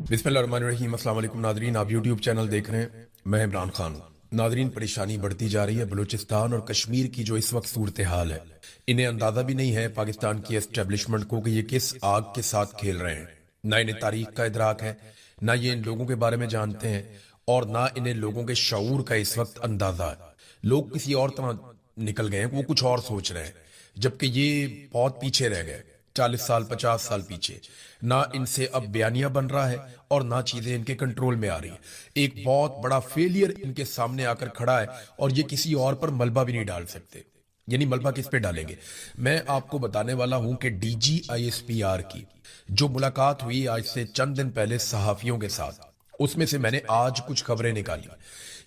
बिस्मिल्लाहिर्रहमानिर्रहीम। अस्सलाम वालेकुम नादरीन, आप यूट्यूब चैनल देख रहे हैं, मैं इमरान खान। नादरीन, परेशानी बढ़ती जा रही है। बलूचिस्तान और कश्मीर की जो इस वक्त सूरत हाल है, इन्हें अंदाज़ा भी नहीं है पाकिस्तान की एस्टेब्लिशमेंट को कि ये किस आग के साथ खेल रहे हैं। ना इन्हें तारीख का इदराक है, ना ये इन लोगों के बारे में जानते हैं, और ना इन्हें लोगों के शऊर का इस वक्त अंदाज़ा है। लोग किसी और तरह निकल गए हैं, वो कुछ और सोच रहे हैं, जबकि ये बहुत पीछे रह गए, 40 साल 50 साल पीछे। ना इनसे अब बयानिया बन रहा है और ना चीजें इनके कंट्रोल में आ रही है। एक बहुत बड़ा फेलियर इनके सामने आकर खड़ा है और ये किसी और पर मलबा भी नहीं डाल सकते। यानी मलबा किस पे डालेंगे? मैं आपको बताने वाला हूं कि DGISPR की जो मुलाकात हुई आज से चंद दिन पहले सहाफियों के साथ, उसमें से मैंने आज कुछ खबरें निकाली।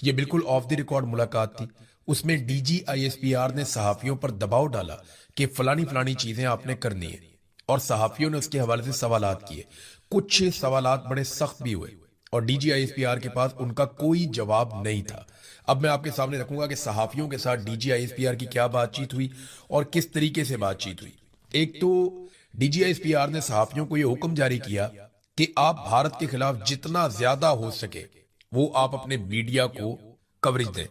ये बिल्कुल ऑफ द रिकॉर्ड मुलाकात थी। उसमें DGISPR ने सहाफियों पर दबाव डाला कि फलानी फलानी चीजें आपने करनी है, और सहाफियों ने उसके हवाले से सवालात किए। कुछ सवालात बड़े सख्त भी हुए और DGISPR के पास उनका कोई जवाब नहीं था। अब मैं आपके सामने रखूंगा कि सहाफियों के साथ DGISPR की क्या बातचीत हुई और किस तरीके से बातचीत हुई। एक तो DGISPR ने सहाफियों को यह हुक्म जारी किया कि आप भारत के खिलाफ जितना ज्यादा हो सके वो आप अपने मीडिया को कवरेज दें।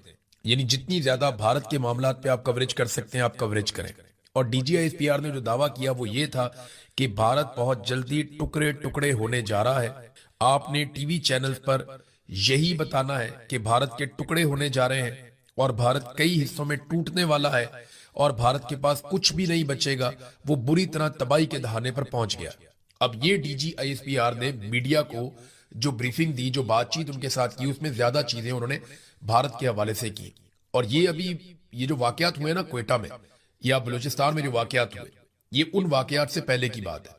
यानी जितनी ज्यादा भारत के मामलात पे आप कवरेज कर सकते हैं, आप कवरेज करें। और DGISPR ने जो दावा किया वो ये था कि भारत बहुत जल्दी टुकड़े टुकड़े होने जा रहा है। आपने टीवी चैनल्स पर यही बताना है कि भारत के टुकड़े होने जा रहे हैं और भारत कई हिस्सों में टूटने वाला है और भारत के पास कुछ भी नहीं बचेगा। वो बुरी तरह तबाही के दहाने पर पहुंच गया। अब ये DGISPR ने मीडिया को जो ब्रीफिंग दी, जो बातचीत उनके साथ की, उसमें ज्यादा चीजें उन्होंने भारत के हवाले से की। और ये जो वाकयात हुए ना क्वेटा में या बलूचिस्तान में जो वाकयात हुए, ये उन वाकयात से पहले की बात है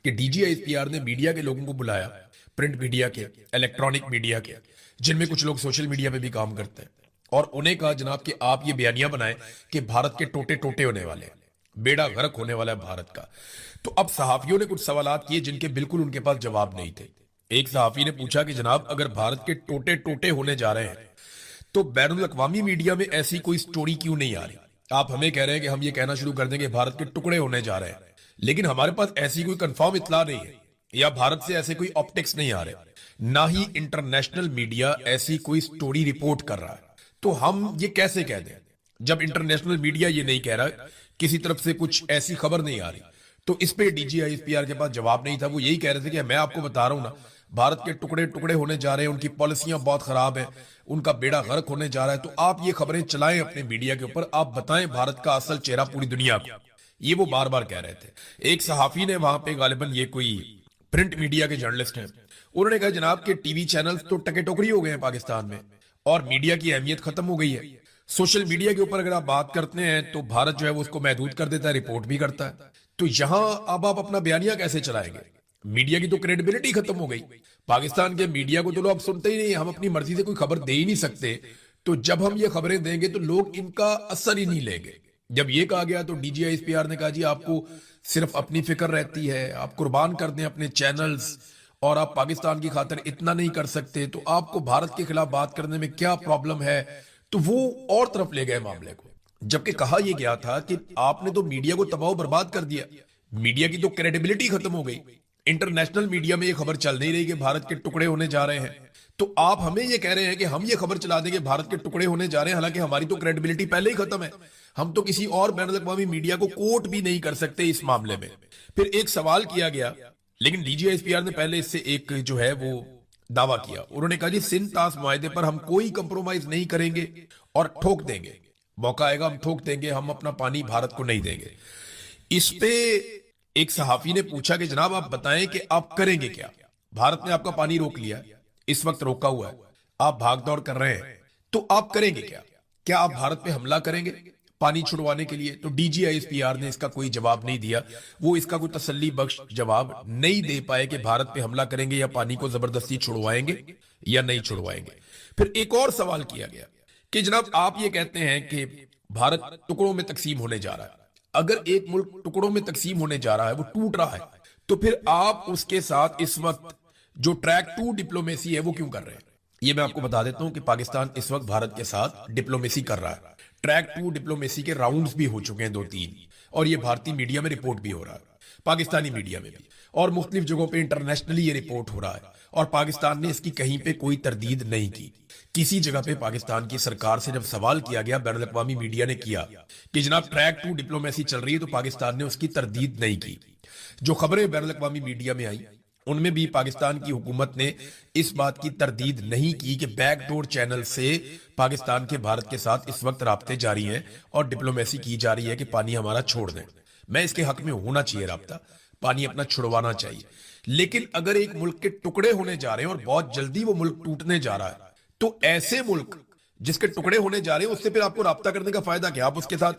कि DGISPR ने मीडिया के लोगों को बुलाया, प्रिंट मीडिया के, इलेक्ट्रॉनिक मीडिया के, जिनमें कुछ लोग सोशल मीडिया पे भी काम करते हैं, और उन्हें कहा जनाब कि आप ये बयानिया बनाएं कि भारत के टोटे टोटे होने वाले हैं, बेड़ा गर्क होने वाला है भारत का। तो अब सहाफियों ने कुछ सवालात किए जिनके बिल्कुल उनके पास जवाब नहीं थे। एक सहाफी ने पूछा कि जनाब अगर भारत के टोटे टोटे होने जा रहे हैं तो बैनुल अक़वामी मीडिया में ऐसी कोई स्टोरी क्यों नहीं आ रही? आप हमें कह रहे हैं कि हम ये कहना शुरू कर देंगे भारत के टुकड़े होने जा रहे हैं, लेकिन हमारे पास ऐसी कोई कंफर्म इत्तला नहीं है या भारत से ऐसे कोई ऑप्टिक्स नहीं आ रहे, ना ही इंटरनेशनल मीडिया ऐसी कोई स्टोरी रिपोर्ट कर रहा है। तो हम ये कैसे कह दें जब इंटरनेशनल मीडिया ये नहीं कह रहा, किसी तरफ से कुछ ऐसी खबर नहीं आ रही? तो इस पे DGISPR के पास जवाब नहीं था। वो यही कह रहे थे कि मैं आपको बता रहा हूं ना, भारत के टुकड़े टुकड़े होने जा रहे हैं, उनकी पॉलिसियां बहुत खराब है, उनका बेड़ा गर्क होने जा रहा है। तो आप ये खबरें चलाएं अपने मीडिया के ऊपर, आप बताएं भारत का असल चेहरा पूरी दुनिया को। ये वो बार बार कह रहे थे। एक सहाफी ने वहां पे, गालिबन ये कोई प्रिंट मीडिया के जर्नलिस्ट हैं, उन्होंने कहा जनाब के टीवी चैनल्स तो टके टोकरी हो गए हैं पाकिस्तान में और मीडिया की अहमियत खत्म हो गई है। सोशल मीडिया के ऊपर अगर आप बात करते हैं तो भारत जो है वो उसको महदूद कर देता है, रिपोर्ट भी करता है। तो यहां अब आप अपना बयानिया कैसे चलाएंगे? मीडिया की तो क्रेडिबिलिटी खत्म हो गई। पाकिस्तान के मीडिया को तो लोग सुनते ही नहीं, हम अपनी मर्जी से कोई खबर दे ही नहीं सकते। तो जब हम ये खबरें देंगे तो लोग इनका असर ही नहीं लेंगे। जब ये कहा गया तो DGISPR ने कहा जी आपको सिर्फ अपनी फिक्र रहती है, आप कुर्बान कर दें अपने चैनल्स और आप पाकिस्तान की खातिर इतना नहीं कर सकते, तो आपको भारत के खिलाफ बात करने में क्या प्रॉब्लम है? तो वो और तरफ ले गए मामले को, जबकि कहा यह गया था कि आपने तो मीडिया को तबाह बर्बाद कर दिया, मीडिया की तो क्रेडिबिलिटी खत्म हो गई, इंटरनेशनल मीडिया में ये खबर चल नहीं रही कि भारत के टुकड़े होने जा रहे हैं। तो आप हमें ये कह रहे हैं कि हम ये खबर चला देंगे भारत के टुकड़े होने जा रहे हैं, हालांकि हमारी तो क्रेडिबिलिटी पहले ही खत्म है। हम तो किसी और बैनुल अक़वामी मीडिया को कोट भी नहीं कर सकते इस मामले में। फिर एक सवाल किया गया, लेकिन DGISPR ने पहले इससे एक जो है वो दावा किया। उन्होंने कहा जी सिंध तास मुआहदे पर हम कोई कंप्रोमाइज नहीं करेंगे और ठोक देंगे, मौका आएगा हम ठोक देंगे, हम अपना पानी भारत को नहीं देंगे। इस पे एक सहाफी ने पूछा कि जनाब आप बताएं कि आप करेंगे क्या? भारत ने आपका पानी रोक लिया, इस वक्त रोका हुआ है, आप भाग दौड़ कर रहे हैं, तो आप करेंगे क्या? क्या आप भारत पे हमला करेंगे पानी छुड़वाने के लिए? तो DGISPR ने इसका कोई जवाब नहीं दिया। वो इसका कोई तसल्ली बख्श जवाब नहीं दे पाए कि भारत पे हमला करेंगे या पानी को जबरदस्ती छुड़वाएंगे या नहीं छुड़वाएंगे। फिर एक और सवाल किया गया कि जनाब आप ये कहते हैं कि भारत टुकड़ों में तकसीम होने जा रहा है, अगर एक मुल्क टुकड़ों में तकसीम होने जा रहा है, वो टूट रहा है, तो फिर आप उसके साथ इस वक्त जो ट्रैक 2 डिप्लोमेसी है वो क्यों कर रहे हैं? ये मैं आपको बता देता हूं कि पाकिस्तान इस वक्त भारत के साथ डिप्लोमेसी कर रहा है। ट्रैक 2 डिप्लोमेसी के राउंड्स भी हो चुके हैं 2-3, और ये भारतीय मीडिया में रिपोर्ट भी हो रहा है। पाकिस्तानी मीडिया में भी और मुख्तलिफ जगहों पे इंटरनेशनली ये रिपोर्ट हो रहा है और पाकिस्तान ने इसकी कहीं पे कोई तरदीद नहीं की। किसी जगह पे पाकिस्तान की सरकार से जब सवाल किया गया, बैनुल अक़वामी मीडिया ने किया कि जनाब ट्रैक टू डिप्लोमेसी चल रही है, तो पाकिस्तान ने उसकी तरदीद नहीं की। जो खबरें बैनुल अक़वामी मीडिया में आई उनमें भी पाकिस्तान की हुकूमत ने इस बात की तरदीद नहीं की कि बैकडोर चैनल से पाकिस्तान के भारत के साथ इस वक्त राब्ते जारी हैं और डिप्लोमेसी की जा रही है कि पानी हमारा छोड़ दें। मैं इसके हक में होना चाहिए राब्ता, पानी अपना छुड़वाना चाहिए, लेकिन अगर एक मुल्क के टुकड़े होने जा रहे हैं और बहुत जल्दी वो मुल्क टूटने जा रहा है, तो ऐसे मुल्क जिसके टुकड़े होने जा रहे हैं उससे फिर आपको राब्ता करने का फायदा क्या? आप उसके साथ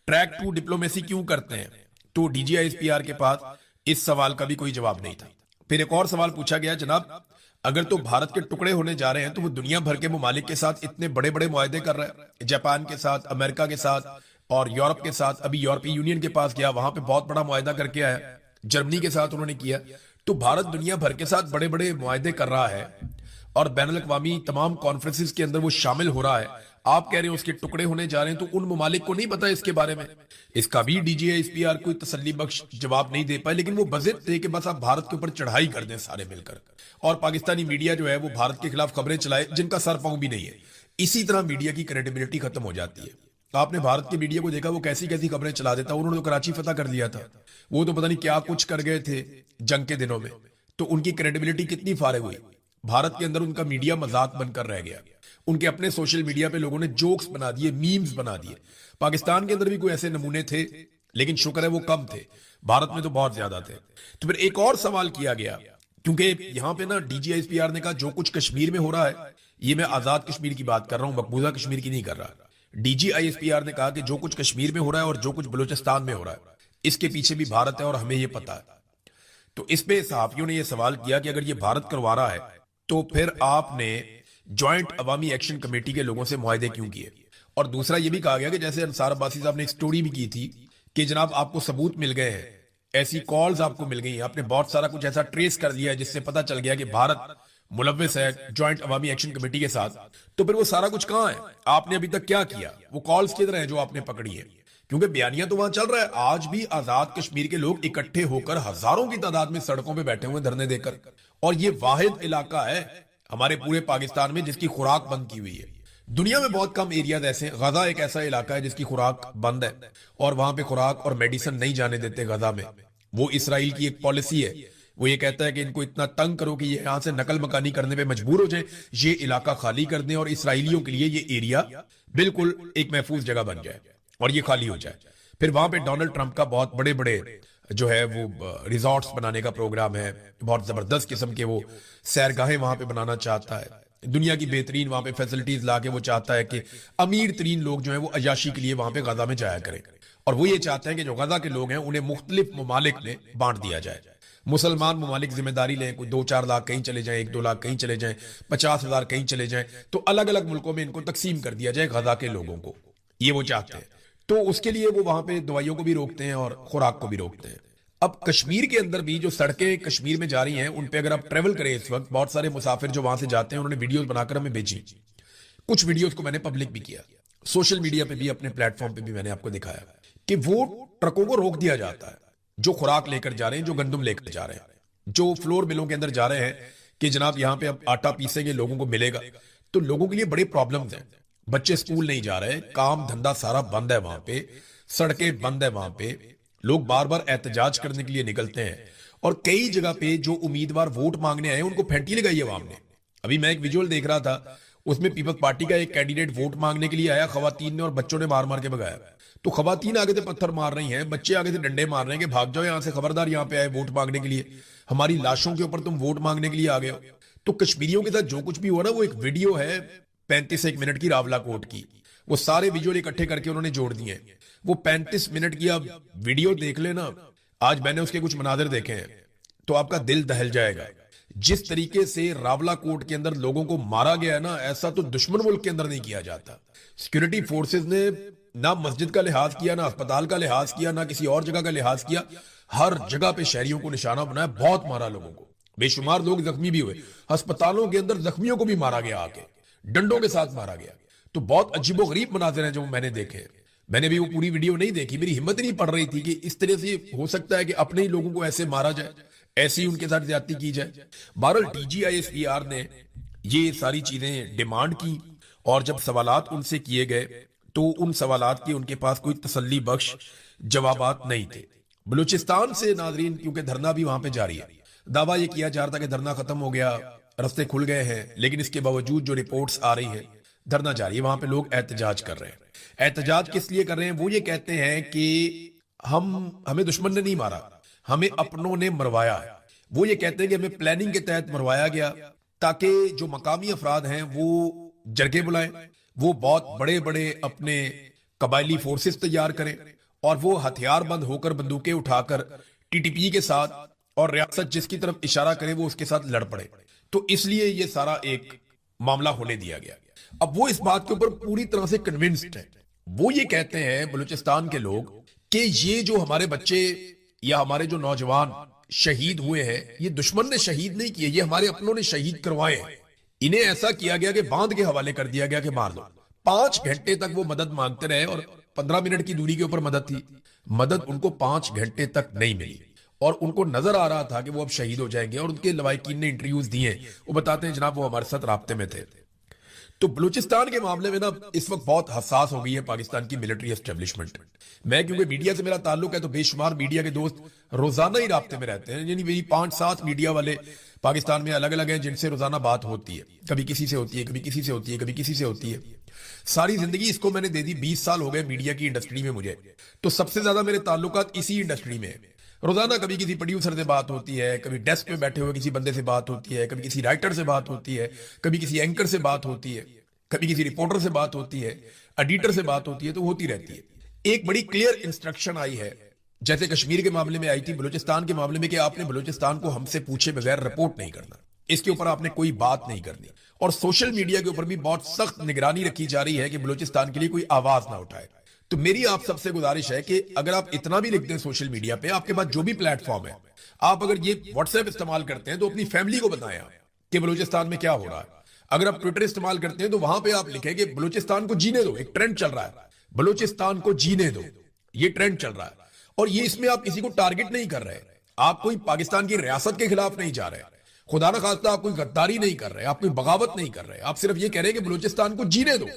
ट्रैक टू डिप्लोमेसी क्यों करते हैं? तो DGISPR के पास इस सवाल का भी कोई जवाब नहीं था। फिर एक और सवाल पूछा गया, जनाब अगर तो भारत के टुकड़े होने जा रहे हैं तो वो दुनिया भर के ममालिक के साथ इतने बड़े बड़े मुआहदे कर रहा है, जापान के साथ, अमेरिका के साथ और यूरोप के साथ। अभी यूरोपीय यूनियन के पास गया, वहां पे बहुत बड़ा मुआहदा करके आया, जर्मनी के साथ उन्होंने किया। तो भारत दुनिया भर के साथ बड़े बड़े मुआहदे कर रहा है और बैनुल अक़वामी तमाम कॉन्फ्रेंसिस के अंदर वो शामिल हो रहा है। आप कह रहे हैं उसके टुकड़े होने जा रहे हैं, तो उन ममालिक को नहीं पता इसके बारे में? इसका भी DGISPR कोई तसल्ली बख्श जवाब नहीं दे पाए, लेकिन वो बज़िद थे कि बस आप भारत के ऊपर चढ़ाई कर दें सारे मिलकर, और पाकिस्तानी मीडिया जो है वो भारत के खिलाफ खबरें चलाए जिनका सर पांव भी नहीं है। इसी तरह मीडिया की क्रेडिबिलिटी खत्म हो जाती है। आपने भारत के मीडिया को देखा, वो कैसी कैसी खबरें चला देता। उन्होंने तो कराची फतह कर लिया था, वो तो पता नहीं क्या कुछ कर गए थे जंग के दिनों में, तो उनकी क्रेडिबिलिटी कितनी फारिग हुई। भारत के अंदर उनका मीडिया मजाक बनकर रह गया। उनके अपने सोशल मीडिया पे लोगों ने जोक्स बना दिए, मीम्स बना दिए। पाकिस्तान के अंदर भी कोई ऐसे नमूने थे, लेकिन शुक्र है वो कम थे, भारत में तो बहुत ज्यादा थे। तो फिर एक और सवाल किया गया, क्योंकि यहां पे ना DGISPR ने कहा जो कुछ कश्मीर में हो रहा है, ये मैं आजाद कश्मीर की बात कर रहा हूं, मकबूजा कश्मीर की नहीं कर रहा। DGISPR ने कहा कि जो कुछ कश्मीर में हो रहा है और जो कुछ बलूचिस्तान में हो रहा है, इसके पीछे भी भारत है और हमें ये पता है। तो इस पे सहाफियों ने यह सवाल किया कि अगर ये भारत करवा रहा है तो फिर आपने ज्वाइंट अवामी एक्शन कमेटी के लोगों से मुआहदे क्यों किए? और दूसरा ये भी कहा गया कि जैसे अंसार अब्बासी साहब ने एक स्टोरी भी की थी कि जनाब आपको सबूत मिल गए हैं, ऐसी कॉल्स आपको मिल गई, आपने बहुत सारा कुछ ऐसा ट्रेस कर लिया है जिससे पता चल गया कि भारत मुलव्विस है ज्वाइंट अवामी एक्शन कमेटी के साथ। तो फिर वो सारा कुछ कहां है? आपने अभी तक क्या किया? वो कॉल्स किधर हैं जो आपने पकड़ी है? क्योंकि बयानिया तो वहां चल रहा है। आज भी आजाद कश्मीर के लोग इकट्ठे होकर हजारों की तादाद में सड़कों पे बैठे हुए धरने देकर, और ये वाहिद इलाका है हमारे पूरे पाकिस्तान में जिसकी खुराक बंद की हुई है। दुनिया में बहुत कम एरियाज ऐसे हैं। गजा एक ऐसा इलाका है जिसकी खुराक बंद है और वहां पे खुराक और मेडिसिन नहीं जाने देते गजा में। वो इसराइल की एक पॉलिसी है, वो ये कहता है कि इनको इतना तंग करो कि ये यहां से नकल मकानी करने पे मजबूर हो जाए, ये इलाका खाली कर दें और इसराइलियों के लिए ये एरिया बिल्कुल एक महफूज जगह बन जाए और ये खाली हो जाए। फिर वहां पे डोनाल्ड ट्रंप का बहुत बड़े बड़े जो है वो रिजॉर्ट्स बनाने का प्रोग्राम है, बहुत जबरदस्त किस्म के वो सैरगाहें वहां पे बनाना चाहता है, दुनिया की बेहतरीन वहां पे फैसिलिटीज लाके वो चाहता है कि अमीर तरीन लोग जो है वो अयाशी के लिए वहां पे गजा में जाया करें, और वो ये चाहते हैं कि जो गजा के लोग हैं उन्हें मुख्तलिफ ममालिक में बांट दिया जाए। मुसलमान ममालिक जिम्मेदारी लें, कोई 2-4 लाख कहीं चले जाएं, 1-2 लाख कहीं चले जाएं, 50,000 कहीं चले जाएं, तो अलग अलग मुल्कों में इनको तकसीम कर दिया जाए गजा के लोगों को, ये वो चाहते हैं। तो उसके लिए वो वहां पे दवाइयों को भी रोकते हैं और खुराक को भी रोकते हैं। अब कश्मीर के अंदर भी जो सड़कें कश्मीर में जा रही हैं उन पे अगर आप ट्रेवल करें, इस वक्त बहुत सारे मुसाफिर जो वहां से जाते हैं उन्होंने वीडियोस बनाकर हमें भेजी, कुछ वीडियोस को मैंने पब्लिक भी किया, सोशल मीडिया पे भी, अपने प्लेटफॉर्म पे भी मैंने आपको दिखाया कि वो ट्रकों को रोक दिया जाता है जो खुराक लेकर जा रहे हैं, जो गंदम लेकर जा रहे हैं, जो फ्लोर मिलों के अंदर जा रहे हैं कि जनाब यहाँ पे अब आटा पीसेंगे, लोगों को मिलेगा। तो लोगों के लिए बड़े प्रॉब्लम्स हैं, बच्चे स्कूल नहीं जा रहे, काम धंधा सारा बंद है वहां पे, सड़कें बंद है वहां पे, लोग बार बार एहतजाज करने के लिए निकलते हैं, और कई जगह पे जो उम्मीदवार वोट मांगने आए उनको फेंटी लगाई है आवाम ने। अभी मैं एक विजुअल देख रहा था, उसमें पीपल्स पार्टी का एक कैंडिडेट वोट मांगने के लिए आया, खवातीन ने और बच्चों ने मार मार के भगाया। तो खवातीन आगे से पत्थर मार रही हैं, बच्चे आगे से डंडे मार रहे हैं कि भाग जाओ यहाँ से, खबरदार यहाँ पे आए वोट मांगने के लिए, हमारी लाशों के ऊपर तुम वोट मांगने के लिए आ गए हो। तो कश्मीरियों के साथ जो कुछ भी हुआ ना, वो एक वीडियो है 35 मिनट की रावला कोट की, वो सारे विजुअल इकट्ठे करके उन्होंने जोड़ दिए हैं। वो 35 मिनट की आप वीडियो देख लेना, आज मैंने उसके कुछ मनाजिर देखे हैं तो आपका दिल दहल जाएगा। जिस तरीके से रावला कोट के अंदर लोगों को मारा गया है ना, ऐसा तो दुश्मन मुल्क के अंदर नहीं किया जाता। सिक्योरिटी फोर्सेस ने ना मस्जिद का लिहाज किया, ना अस्पताल का लिहाज किया, ना किसी और जगह का लिहाज किया, हर जगह पे शहरियों को निशाना बनाया, बहुत मारा लोगों को, बेशुमार लोग जख्मी भी हुए, अस्पतालों के अंदर जख्मियों को भी मारा गया, आके डंडों के साथ मारा गया। तो बहुत अजीबो गरीब मनाजिर हैं जो मैंने देखे। मैंने भी वो पूरी वीडियो नहीं देखी, मेरी हिम्मत ही नहीं पड़ रही थी कि इस तरह से हो सकता है कि अपने ही लोगों को ऐसे मारा जाए, ऐसी उनके साथ ज्यादती की जाए। बहरहाल TGISPR ने ये सारी चीजें डिमांड की और जब सवालात उनसे किए गए तो उन सवालात के उनके पास कोई तसल्ली बख्श जवाबात नहीं थे। बलूचिस्तान से नाजरीन, क्योंकि धरना भी वहां पे जारी है, दावा ये किया जा रहा था कि धरना खत्म हो गया, रास्ते खुल गए हैं, लेकिन इसके बावजूद जो रिपोर्ट्स आ रही है धरना जारी है। वहां पे लोग एहतजाज कर रहे हैं। एहतजाज किस लिए कर रहे हैं? वो ये कहते हैं कि हमें दुश्मन ने नहीं मारा, हमें अपनों ने मरवाया है। वो ये कहते हैं कि हमें प्लानिंग के तहत मरवाया गया ताकि जो मकामी अफराद हैं वो जरगे बुलाएं, वो बहुत बड़े बड़े अपने कबायली फोर्सेस तैयार करें और वो हथियार बंद होकर बंदूकें उठाकर TTP के साथ और रियासत जिसकी तरफ इशारा करे वो उसके साथ लड़ पड़े। तो इसलिए ये सारा एक मामला होने दिया गया। अब वो इस बात के ऊपर पूरी तरह से कन्विंस्ड है। वो ये कहते हैं बलूचिस्तान के लोग कि ये जो हमारे बच्चे या हमारे जो नौजवान शहीद हुए हैं, ये दुश्मन ने शहीद नहीं किए, ये हमारे अपनों ने शहीद करवाए हैं। इन्हें ऐसा किया गया कि बांध के हवाले कर दिया गया कि मार दो। 5 घंटे तक वो मदद मांगते रहे और 15 मिनट की दूरी के ऊपर मदद थी। मदद उनको 5 घंटे तक नहीं मिली और उनको नजर आ रहा था कि वो अब शहीद हो जाएंगे। और उनके लवाकिन ने इंटरव्यूज दिए, वो बताते हैं जनाब वो हमारे साथ राब्ते में थे। तो बलूचिस्तान के मामले में ना इस वक्त बहुत हसास हो गई है पाकिस्तान की मिलिट्री एस्टेब्लिशमेंट। मैं क्योंकि मीडिया से मेरा ताल्लुक है तो बेशुमार मीडिया के दोस्त रोजाना ही राब्ते में रहते हैं, यानी मेरी 5-7 मीडिया वाले पाकिस्तान में अलग अलग हैं जिनसे रोजाना बात होती है। कभी किसी से होती है, कभी किसी से होती है, कभी किसी से होती है। सारी जिंदगी इसको मैंने दे दी, 20 साल हो गए मीडिया की इंडस्ट्री में मुझे, तो सबसे ज्यादा मेरे ताल्लुकात इसी इंडस्ट्री में है। रोजाना कभी किसी प्रोड्यूसर से बात होती है, कभी डेस्क पे बैठे हुए किसी बंदे से बात होती है, कभी किसी राइटर से बात होती है, कभी किसी एंकर से बात होती है, कभी किसी रिपोर्टर से बात होती है, एडिटर से बात होती है, तो होती रहती है। एक बड़ी क्लियर इंस्ट्रक्शन आई है, जैसे कश्मीर के मामले में आई थी, बलूचिस्तान के मामले में, कि आपने बलूचिस्तान को हमसे पूछे बगैर रिपोर्ट नहीं करना, इसके ऊपर आपने कोई बात नहीं करनी। और सोशल मीडिया के ऊपर भी बहुत सख्त निगरानी रखी जा रही है कि बलूचिस्तान के लिए कोई आवाज ना उठाए। तो मेरी आप सबसे गुजारिश है कि अगर आप इतना भी लिखते हैं सोशल मीडिया पे, आपके पास जो भी प्लेटफॉर्म है, आप अगर ये व्हाट्सएप इस्तेमाल करते हैं तो अपनी फैमिली को बताएं आप कि बलूचिस्तान में क्या हो रहा है। अगर आप ट्विटर इस्तेमाल करते हैं तो वहां पे आप लिखें कि बलूचिस्तान को जीने दो, एक ट्रेंड चल रहा है, बलूचिस्तान को जीने दो, ये ट्रेंड चल रहा है। और ये इसमें आप किसी को टारगेट नहीं कर रहे, आप कोई पाकिस्तान की रियासत के खिलाफ नहीं जा रहे, खुदा न खास्ता आप कोई गद्दारी नहीं कर रहे, आप कोई बगावत नहीं कर रहे, आप सिर्फ ये कह रहे हैं कि बलूचिस्तान को जीने दो।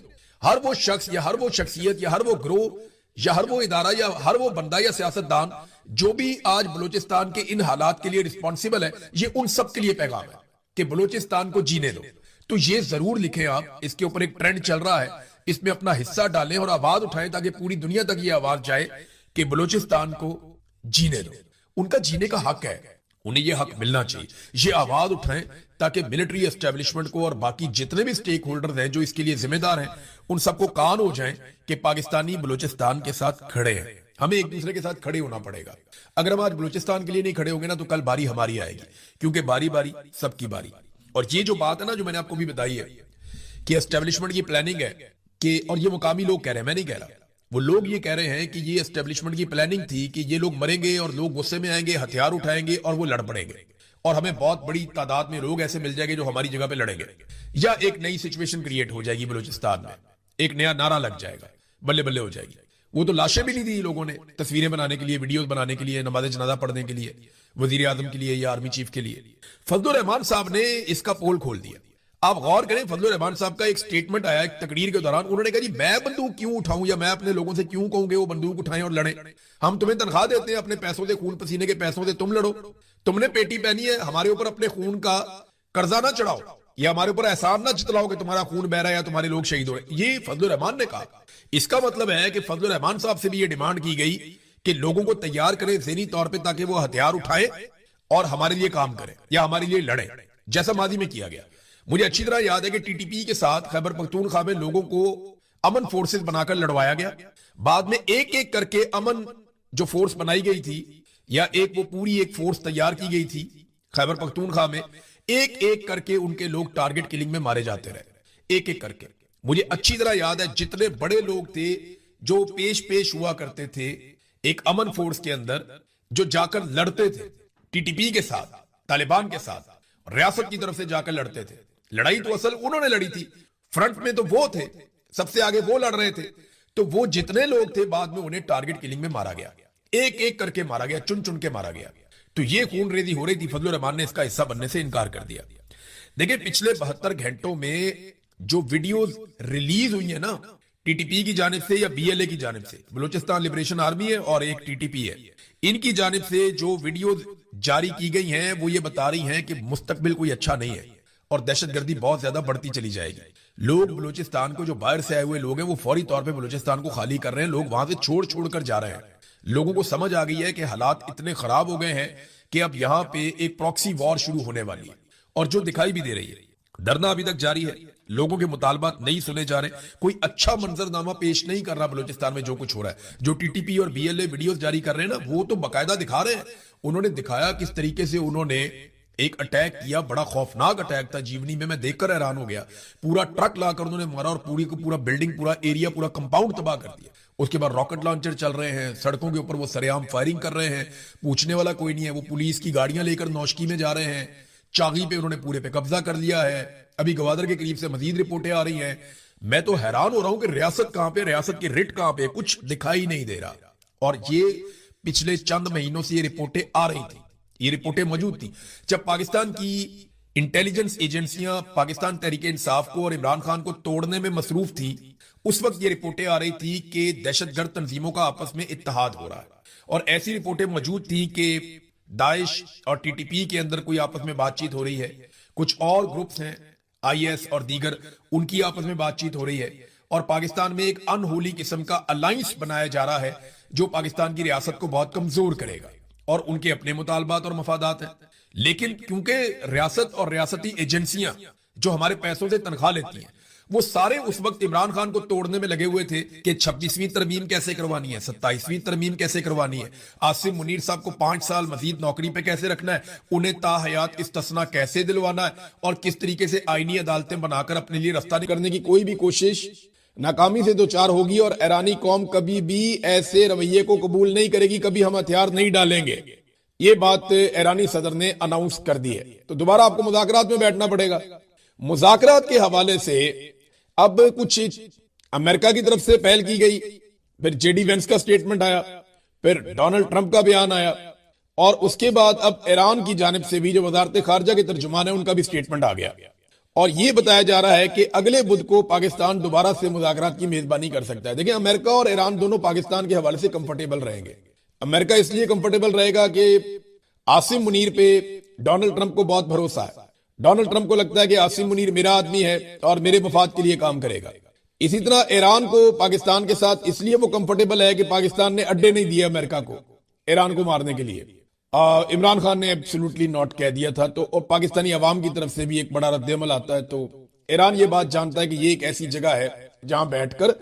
हर वो शख्स या हर वो शख्सियत या हर वो ग्रोह या हर वो इदारा या हर वो बंदा या सियासतदान जो भी आज बलूचिस्तान के इन हालात के लिए रिस्पॉन्सिबल है, ये उन सब के लिए पैगाम है कि बलूचिस्तान को जीने दो। तो ये जरूर लिखें आप, इसके ऊपर एक ट्रेंड चल रहा है, इसमें अपना हिस्सा डालें और आवाज उठाएं ताकि पूरी दुनिया तक ये आवाज जाए कि बलूचिस्तान को जीने दो। उनका जीने का हक है, उन्हें यह हक मिलना चाहिए। ये आवाज उठाएं ताकि मिलिट्री एस्टेब्लिशमेंट को और बाकी जितने भी स्टेक होल्डर्स हैं जो इसके लिए जिम्मेदार हैं, उन सबको कान हो जाएं कि पाकिस्तानी बलूचिस्तान के साथ खड़े हैं। हमें एक दूसरे के साथ खड़े होना पड़ेगा। अगर हम आज बलूचिस्तान के लिए नहीं खड़े होंगे ना, तो कल बारी हमारी आएगी, क्योंकि बारी बारी सबकी बारी। और ये जो बात है ना, जो मैंने आपको भी बताई है कि एस्टेब्लिशमेंट की प्लानिंग है कि, और ये मुकामी लोग कह रहे हैं, मैं नहीं कह रहा, वो लोग ये कह रहे हैं कि ये एस्टेब्लिशमेंट की प्लानिंग थी कि ये लोग मरेंगे और लोग गुस्से में आएंगे, हथियार उठाएंगे और वो लड़ पड़ेंगे और हमें बहुत बड़ी तादाद में लोग ऐसे मिल जाएंगे जो हमारी जगह पे लड़ेंगे, या एक नई सिचुएशन क्रिएट हो जाएगी बलूचिस्तान में, एक नया नारा लग जाएगा, बल्ले बल्ले हो जाएगी। वो तो लाशें भी नहीं दी लोगों ने तस्वीरें बनाने के लिए, वीडियोस बनाने के लिए, नमाज जनाजा पढ़ने के लिए, वजीर आजम के लिए या आर्मी चीफ के लिए। फजलुर रहमान साहब ने इसका पोल खोल दिया। आप गौर करें, फजलुर रहमान साहब का एक स्टेटमेंट आया एक तकरीर के दौरान, उन्होंने कहा जी मैं बंदूक क्यों उठाऊं या मैं अपने लोगों से क्यों कहूं कि वो बंदूक उठाएं और लड़ें। हम तुम्हें तनख्वाह देते हैं अपने पैसों से, खून पसीने के पैसों से, तुम लड़ो। तुमने पेटी पहनी है, हमारे ऊपर अपने खून का कर्जा ना चढ़ाओ या हमारे ऊपर एहसान ना जितलाओ कि तुम्हारा खून बह रहा है या तुम्हारे लोग शहीद हो रहे। ये फजलुर रहमान ने कहा। इसका मतलब है कि फजलुर रहमान साहब से भी ये डिमांड की गई कि लोगों को तैयार करें ज़हनी तौर पे ताकि वो हथियार उठाएं और हमारे लिए काम करें या हमारे लिए लड़ें, जैसा माजी में किया गया। मुझे अच्छी तरह याद है कि टीटीपी के साथ खैबर पख्तूनख्वा में लोगों को अमन फोर्सेस बनाकर लड़वाया गया। बाद में एक एक करके अमन जो फोर्स बनाई गई थी या एक वो पूरी एक फोर्स तैयार की गई थी खैबर पख्तूनख्वा में, एक एक करके उनके लोग टारगेट किलिंग में मारे जाते रहे, एक एक करके। मुझे अच्छी तरह याद है जितने बड़े लोग थे जो पेश हुआ करते थे एक अमन फोर्स के अंदर, जो जाकर लड़ते थे टीटीपी के साथ, तालिबान के साथ, रियासत की तरफ से जाकर लड़ते थे। लड़ाई तो असल उन्होंने लड़ी थी, फ्रंट में तो वो थे, सबसे आगे वो लड़ रहे थे। तो वो जितने लोग थे बाद में उन्हें टारगेट किलिंग में मारा गया, एक एक करके मारा गया, चुन चुन के मारा गया। तो ये खून रेजी हो रही थी, फजलुर रहमान ने इसका हिस्सा बनने से इनकार कर दिया। देखिए पिछले 72 घंटों में जो वीडियोस रिलीज हुई है ना, टीटीपी की जानिब से या बीएलए की जानिब से, बलूचिस्तान लिबरेशन आर्मी है और एक टीटीपी है, इनकी जानिब से जो वीडियोस जारी की गई हैं वो ये बता रही हैं कि मुस्तकबिल कोई अच्छा नहीं है और दहशतगर्दी बहुत ज्यादा बढ़ती चली जाएगी। लोग बलूचिस्तान को, जो बाहर से आए हुए लोग हैं, वो फौरी तौर पे बलूचिस्तान को खाली कर रहे हैं, लोग वहां से छोड़ छोड़ कर जा रहे हैं। लोगों को समझ आ गई है कि हालात इतने खराब हो गए हैं कि अब यहां पे एक प्रॉक्सी वॉर शुरू होने वाली है, और जो दिखाई भी दे रही है। धरना अभी तक जारी है, लोगों के मुतालबात नहीं सुने जा रहे, कोई अच्छा मंजरनामा पेश नहीं कर रहा बलूचिस्तान में जो कुछ हो रहा है। जो टीटीपी और बीएलए वीडियोस जारी कर रहे हैं ना, वो तो बाकायदा दिखा रहे हैं। उन्होंने दिखाया किस तरीके से उन्होंने एक अटैक किया, बड़ा खौफनाक अटैक था, जीवनी में मैं देखकर हैरान हो गया। पूरा ट्रक लाकर उन्होंने मारा और पूरी को पूरा बिल्डिंग, पूरा एरिया, पूरा कंपाउंड तबाह कर दिया। उसके बाद रॉकेट लॉन्चर चल रहे हैं, सड़कों के ऊपर वो सरेआम फायरिंग कर रहे हैं, पूछने वाला कोई नहीं है। वो पुलिस की गाड़ियां लेकर नौशकी में जा रहे हैं, चागी पे उन्होंने पूरे पे कब्जा कर लिया है। अभी गवादर के करीब से मजीद रिपोर्टें आ रही हैं। मैं तो हैरान हो रहा हूं कि रियासत कहां पे, रियासत की रिट कहां पे, कुछ दिखाई नहीं दे रहा। और ये पिछले चंद महीनों से ये रिपोर्टें आ रही थी, ये रिपोर्टें मौजूद थी। जब पाकिस्तान की इंटेलिजेंस एजेंसियां पाकिस्तान तहरीक इंसाफ को और इमरान खान को तोड़ने में मसरूफ थी, उस वक्त ये रिपोर्टें आ रही थी कि दहशतगर्द तंजीमों का आपस में इत्तेहाद हो रहा है। और ऐसी रिपोर्टें मौजूद थी कि दाइश और टीटीपी के अंदर कोई आपस में बातचीत हो रही है, कुछ और ग्रुप्स हैं आईएस और दीगर, उनकी आपस में बातचीत हो रही है, और पाकिस्तान में एक अनहोली किस्म का अलायंस बनाया जा रहा है जो पाकिस्तान की रियासत को बहुत कमजोर करेगा। और उनके अपने मुतालबात और मफादात हैं। लेकिन क्योंकि रियासत और रियासती एजेंसियां जो हमारे पैसों से तनख्वाह लेती हैं, वो सारे उस वक्त इमरान खान को तोड़ने में लगे हुए थे कि 26वीं तरमीम कैसे करवानी है, 27वीं तरमीम कैसे करवानी है, आसिम मुनीर साहब को 5 साल मजीद नौकरी पे कैसे रखना है, उन्हें ताहयात इस्तिस्ना कैसे दिलवाना है, और किस तरीके से आईनी अदालतें बनाकर अपने लिए रास्ता करने की कोई भी कोशिश नाकामी से दो चार होगी। और ईरानी कौम कभी भी ऐसे रवैये को कबूल नहीं करेगी, कभी हम हथियार नहीं डालेंगे, ये बात ईरानी सदर ने अनाउंस कर दी है। तो दोबारा आपको मुज़ाकरात में बैठना पड़ेगा। मुज़ाकरात के हवाले से अब कुछ अमेरिका की तरफ से पहल की गई, फिर जेडी वेंस का स्टेटमेंट आया, फिर डोनाल्ड ट्रंप का बयान आया, और उसके बाद अब ईरान की जानिब से भी जो वजारत खारजा के तर्जुमान है उनका भी स्टेटमेंट आ गया। और ये बताया जा रहा है कि अगले बुध को पाकिस्तान दोबारा से मुज़ाकरात की मेजबानी कर सकता है। देखिए अमेरिका और ईरान दोनों पाकिस्तान के हवाले से कंफर्टेबल रहेंगे। अमेरिका इसलिए कंफर्टेबल रहेगा कि आसिम मुनीर पे डोनाल्ड ट्रंप को बहुत भरोसा है। डोनाल्ड ट्रंप को लगता है कि आसिम मुनीर मेरा आदमी है और मेरे मफाद के लिए काम करेगा। इसी तरह ईरान को पाकिस्तान के साथ इसलिए वो कंफर्टेबल है कि पाकिस्तान ने अड्डे नहीं दिए अमेरिका को ईरान को मारने के लिए। इमरान खान ने एब्सोल्युटली नॉट कह दिया था, तो और पाकिस्तानी अवाम की तरफ से भी एक बड़ा रद्द-ए-अमल आता है। तो ईरान ये बात जानता है कि ये एक ऐसी जगह है जहां बैठकर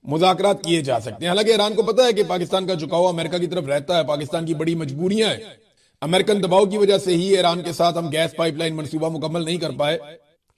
मुज़ाकरात किए जा सकते हैं। हालांकि ईरान को पता है कि पाकिस्तान का झुकाव अमेरिका की तरफ रहता है, पाकिस्तान की बड़ी मजबूरियां हैं, अमेरिकन दबाव की वजह से ही ईरान के साथ हम गैस पाइपलाइन मंसूबा मुकम्मल नहीं कर पाए।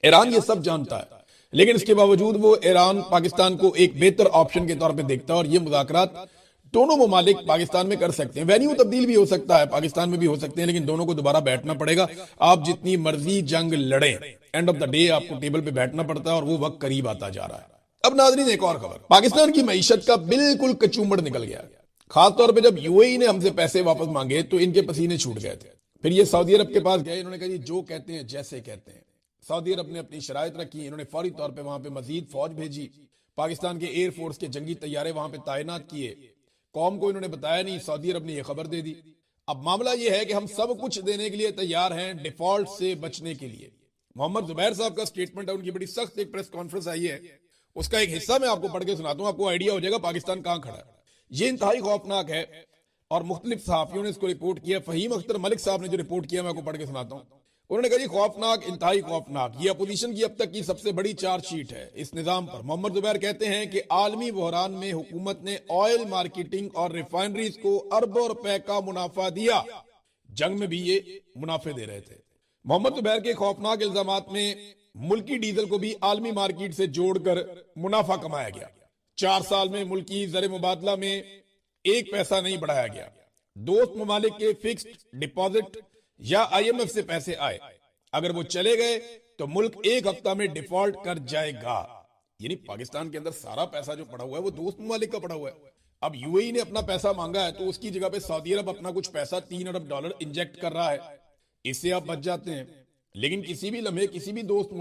ईरान ये सब जानता है, लेकिन इसके बावजूद वो ईरान पाकिस्तान को एक बेहतर ऑप्शन के तौर पर देखता है, और ये मुज़ाकरात दोनों ममालिक पाकिस्तान में कर सकते हैं। वेन्यू तब्दील भी हो सकता है, पाकिस्तान में भी हो सकते हैं, लेकिन दोनों को दोबारा बैठना पड़ेगा। आप जितनी मर्जी जंग लड़ें, एंड ऑफ द डे आपको टेबल पे बैठना पड़ता है, और वो वक्त करीब आता जा रहा है। अब नाज़रीन एक और खबर, पाकिस्तान की मईशत का बिल्कुल कचूमड़ निकल गया। खासतौर पर जब यूएई ने हमसे पैसे वापस मांगे तो इनके पसीने छूट गए थे। फिर ये सऊदी अरब के पास गए, इन्होंने कहा जी जो कहते हैं जैसे कहते हैं। सऊदी अरब ने अपनी शराइत रखी, इन्होंने फौरी तौर पर वहां पे मजीद फौज भेजी, पाकिस्तान के एयरफोर्स के जंगी तैयारे वहां पे तैनात किए। कौम को इन्होंने बताया नहीं, सऊदी अरब ने यह खबर दे दी। अब मामला यह है कि हम सब कुछ देने के लिए तैयार हैं डिफॉल्ट से बचने के लिए। मोहम्मद जुबैर साहब का स्टेटमेंट है, उनकी बड़ी सख्त एक प्रेस कॉन्फ्रेंस आई है, उसका एक हिस्सा मैं आपको पढ़ के सुनाता हूं, आपको आइडिया हो जाएगा पाकिस्तान कहां खड़ा है। ये इंतहाई खौफनाक है, और मुख्तलिफ सहाफियों ने इसको रिपोर्ट किया। फहीम अख्तर मलिक साहब ने जो रिपोर्ट किया मैं आपको पढ़ के सुनाता हूं। उन्होंने कहा जी खौफनाक, इंतहाई खौफनाक, ये अपोजिशन की अब तक की सबसे बड़ी चार्जशीट है इस निजाम पर। मोहम्मद जुबैर कहते हैं कि आलमी बहरान में हुकूमत ने ऑयल मार्केटिंग और रिफाइनरीज को अरबों रुपए का मुनाफा दिया, जंग में भी ये मुनाफे दे रहे थे। मोहम्मद जुबैर के खौफनाक इल्जामात में मुल्की डीजल को भी आलमी मार्केट से जोड़कर मुनाफा कमाया गया। 4 साल में मुल्की ज़र मुबादला में 1 पैसा नहीं बढ़ाया गया। दोस्त ममालिक के फिक्स्ड डिपॉजिट या आईएमएफ से पैसे आए, अगर वो चले गए तो मुल्क 1 हफ्ता में डिफॉल्ट कर जाएगा। یعنی پاکستان کے اندر سارا پیسہ جو پڑا ہوا ہے وہ دوست ممالک کا پڑا ہوا ہے. اب یو اے ای نے اپنا پیسہ مانگا ہے تو اس کی جگہ پہ سعودی عرب اپنا کچھ پیسہ $3 ارب انجیکٹ کر رہا ہے. اس سے آپ بچ جاتے ہیں. لیکن کسی بھی لمحے کسی بھی دوست